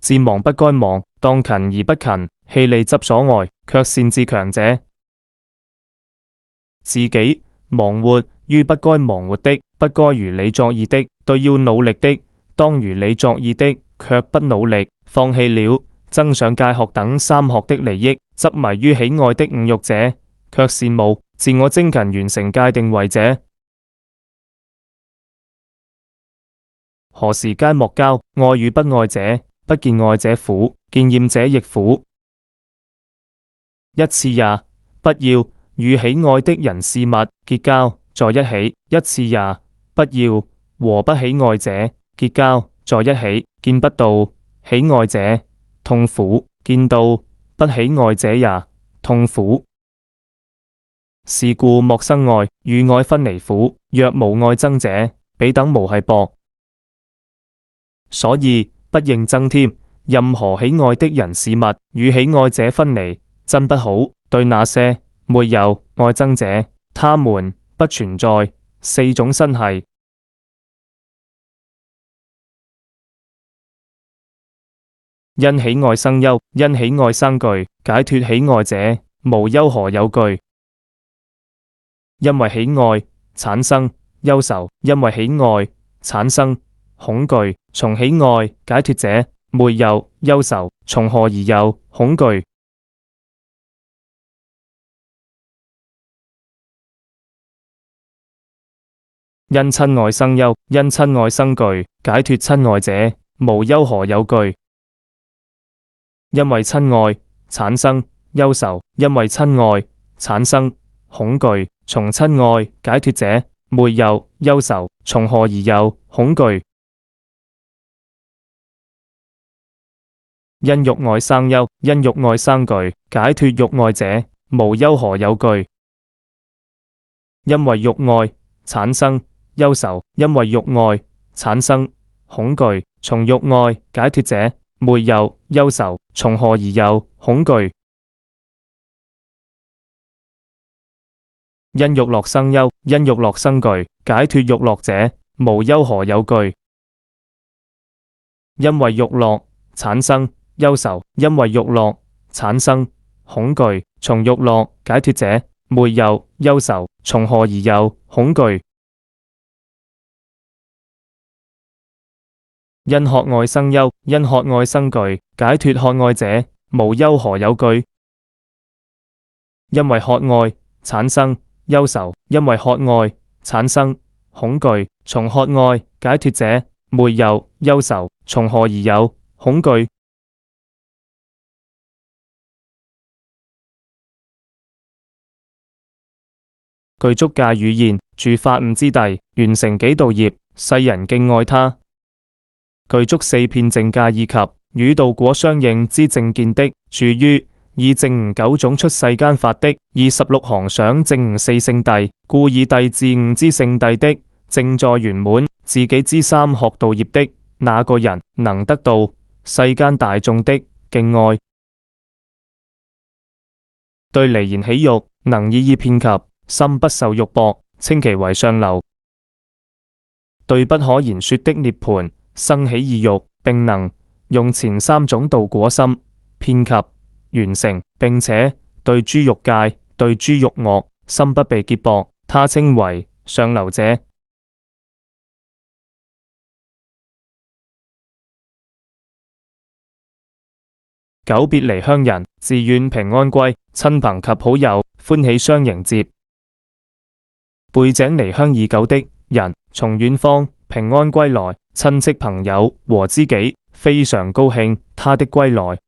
自忘不該忘，當勤而不勤，氣力執所愛，卻擅自強者。自己忙活於不該忙活的，不該如理作意的，對要努力的，當如理作意的，卻不努力，放棄了增上戒學等三學的利益，執迷於喜愛的五欲者，卻羨慕自我精勤完成戒定慧者。何時皆莫交，愛與不愛者，不見愛者苦，見厭者亦苦。一次也，不要與喜愛的人事物結交在一起；一次也，不要和不喜愛者結交在一起。見不到喜愛者痛苦，見到不喜愛者也痛苦。是故莫生愛，與愛分離苦。若無愛憎者，彼等無繫縛。所以不應憎添。任何喜愛的人事物與喜愛者分離，真不好。對那些沒有愛憎者，他們不存在四種身繫。因喜愛生憂，因喜愛生懼。解脫喜愛者，無憂何有懼？因為喜愛產生憂愁，因為喜愛產生恐懼。從喜愛解脫者，沒有憂愁，從何而有恐懼？因親愛生憂，因親愛生懼。解脫親愛者，無憂何有懼？因為親愛產生憂愁，因為親愛產生恐懼。從親愛解脫者，沒有憂愁，從何而有恐懼？因欲愛生憂，因欲愛生懼。解脫欲愛者，無憂何有懼？因為欲愛產生憂愁，因為欲愛產生恐懼。從欲愛解脫者，沒有憂愁，從何而有恐懼？因欲樂生憂，因欲樂生懼。解脫欲樂者，無憂何有懼？因為欲樂產生憂愁，因為欲樂產生恐懼。從欲樂解脫者，沒有憂愁，從何而有恐懼？因渴愛生憂，因渴愛生懼。解脫渴愛者，無憂何有懼？因為渴愛產生憂愁，因為渴愛產生恐懼。從渴愛解脫者，沒有憂愁，從何而有恐懼？具足戒與言，住法悟之地，完成己道業，世人敬愛他。具足四遍正戒以及與道果相應之正見的，住於以證悟九種出世間法的26行想證悟四聖諦，故以諦自悟之聖諦的，正在圓滿自己之三學道業的那個人，能得到世間大眾的敬愛。對離言喜欲，能一意遍及，心不受欲縛，稱其為上流。對不可言說的涅槃生起意欲，並能用前三種道果心遍及完成，並且對諸欲界、對諸欲樂心不被結縛，他稱為上流者。久別離鄉人，自願平安歸，親朋及好友歡喜相迎接。背井離鄉已久的人，從遠方平安歸來，親戚朋友和知己非常高興他的歸來。